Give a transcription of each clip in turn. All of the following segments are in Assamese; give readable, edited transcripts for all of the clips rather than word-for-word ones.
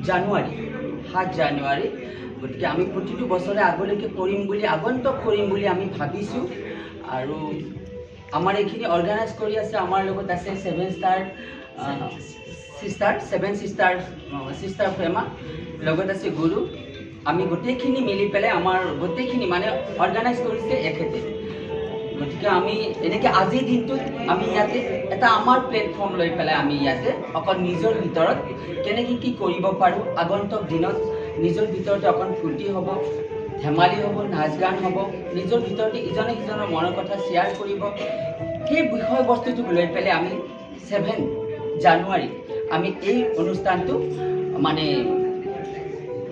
জানুৱাৰী 7 জানুৱাৰী গতিকে আমি প্ৰতিটো বছৰে আগলৈকে কৰিম বুলি আগন্তক কৰিম বুলি আমি ভাবিছোঁ আৰু আমাৰ এইখিনি অৰ্গেনাইজ কৰি আছে আমাৰ লগত আছে 7 ষ্টাৰ ফ্ৰেমা লগত আছে গুৰু আমি গোটেইখিনি মিলি পেলাই আমাৰ গোটেইখিনি মানে অৰ্গেনাইজ কৰিছে এখেতে গতিকে আমি এনেকৈ আজিৰ দিনটোত আমি ইয়াতে এটা আমাৰ প্লেটফৰ্ম লৈ পেলাই আমি ইয়াতে অকল নিজৰ ভিতৰত কেনেকৈ কি কৰিব পাৰোঁ আগন্তক দিনত নিজৰ ভিতৰতে অকণ ফূৰ্তি হ'ব ধেমালি হ'ব নাচ গান হ'ব নিজৰ ভিতৰতে ইজনে সিজনৰ মনৰ কথা শ্বেয়াৰ কৰিব সেই বিষয়বস্তুটোক লৈ পেলাই আমি 7 জানুৱাৰী আমি এই অনুষ্ঠানটো মানে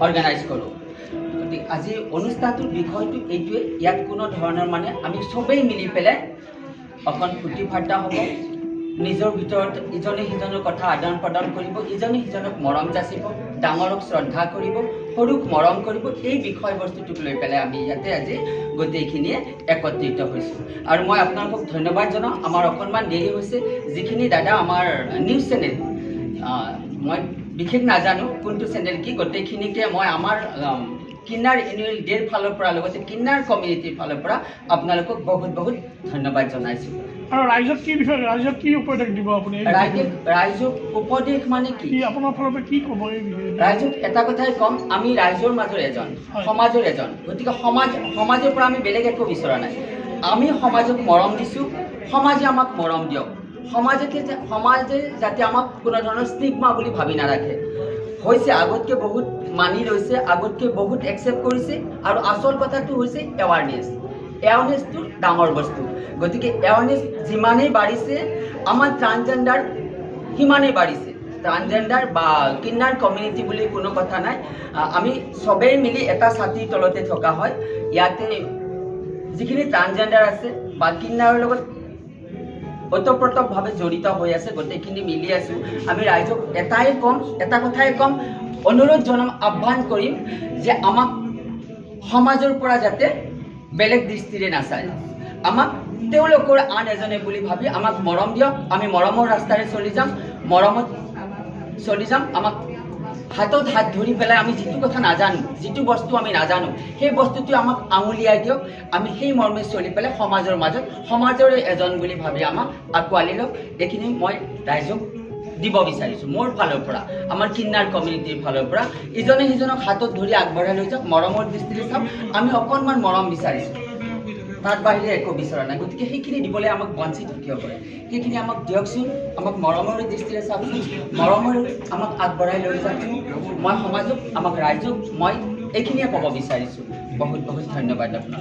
অৰ্গেনাইজ কৰোঁ গতিকে আজি অনুষ্ঠানটোৰ বিষয়টো এইটোৱে ইয়াত কোনো ধৰণৰ মানে আমি চবেই মিলি পেলাই অকণ ফূৰ্তি ফাৰ্তা হ'ব নিজৰ ভিতৰত ইজনে সিজনৰ কথা আদান প্ৰদান কৰিব ইজনে সিজনক মৰম যাচিব ডাঙৰক শ্ৰদ্ধা কৰিব সৰুক মৰম কৰিব এই বিষয়বস্তুটোক লৈ পেলাই আমি ইয়াতে আজি গোটেইখিনিয়ে একত্ৰিত হৈছোঁ আৰু মই আপোনালোকক ধন্যবাদ জনাওঁ আমাৰ অকণমান দেৰি হৈছে যিখিনি দাদা আমাৰ নিউজ চেনেল মই বিশেষ নাজানো কোনটো চেনেল কি গোটেইখিনিকে মই আমাৰ কিন্নাৰ এনুৱেল ডেৰ ফালৰ পৰা লগতে কিন্নাৰ কমিউনিটিৰ ফালৰ পৰা আপোনালোকক বহুত বহুত ধন্যবাদ জনাইছোঁ আৰু ৰাইজক কি বিষয় ৰাইজক কি উপদেশ দিব আপুনি ৰাইজক উপদেশ মানে কি আপোনাৰ ফালৰ পৰা কি ক'ব এই বিষয়ে ৰাইজক এটা কথাই ক'ম আমি ৰাইজৰ মাজৰ এজন সমাজৰ এজন গতিকে সমাজৰ পৰা আমি বেলেগ একো বিচৰা নাই আমি সমাজক মৰম দিছোঁ সমাজে আমাক মৰম দিয়ক সমাজে যাতে আমাক কোনো ধৰণৰ ষ্টিগমা বুলি ভাবি নাৰাখে হৈছে আগতকৈ বহুত মানি লৈছে আগতকৈ বহুত একচেপ্ট কৰিছে আৰু আচল কথাটো হৈছে এৱাৰনেছটো ডাঙৰ বস্তু গতিকে এৱাৰনেছ যিমানেই বাঢ়িছে আমাৰ ট্ৰান্সজেণ্ডাৰ সিমানেই বাঢ়িছে ট্ৰান্সজেণ্ডাৰ বা কিন্নাৰ কমিউনিটি বুলি কোনো কথা নাই আমি চবেই মিলি এটা ছাতিৰ তলতে থকা হয় ইয়াতে যিখিনি ট্ৰান্সজেণ্ডাৰ আছে বা কিন্নাৰৰ লগত ওতঃপ্ৰোতভাৱে জড়িত হৈ আছে গোটেইখিনি মিলি আছোঁ আমি ৰাইজক এটা কথাই ক'ম অনুৰোধ জনাম আহ্বান কৰিম যে আমাক সমাজৰ পৰা যাতে বেলেগ দৃষ্টিৰে নাচায় আমাক তেওঁলোকৰ আন এজনে বুলি ভাবি আমাক মৰম দিয়ক আমি মৰমৰ ৰাস্তাৰে চলি যাম আমাক হাতত হাত ধৰি পেলাই আমি যিটো কথা নাজানো যিটো বস্তু আমি নাজানো সেই বস্তুটো আমাক আঙুলিয়াই দিয়ক আমি সেই মৰ্মে চলি পেলাই সমাজৰ মাজত সমাজৰে এজন বুলি ভাবি আমাক আঁকোৱালি লওক এইখিনি মই ৰাইজক দিব বিচাৰিছোঁ মোৰ ফালৰ পৰা আমাৰ কিন্নাৰ কমিউনিটিৰ ফালৰ পৰা ইজনে সিজনক হাতত ধৰি আগবঢ়াই লৈ যাওক মৰমৰ দৃষ্টিৰে চাওক আমি অকণমান মৰম বিচাৰিছোঁ তাত বাহিৰে একো বিচৰা নাই গতিকে সেইখিনি দিবলৈ আমাক বঞ্চিত কিয় কৰে সেইখিনি আমাক দিয়কচোন আমাক মৰমৰ দৃষ্টিৰে চাওকচোন মৰমৰ আমাক আগবঢ়াই লৈ যাওকচোন মই সমাজক আমাক ৰাইজক মই এইখিনিয়ে ক'ব বিচাৰিছোঁ বহুত বহুত ধন্যবাদ আপোনাক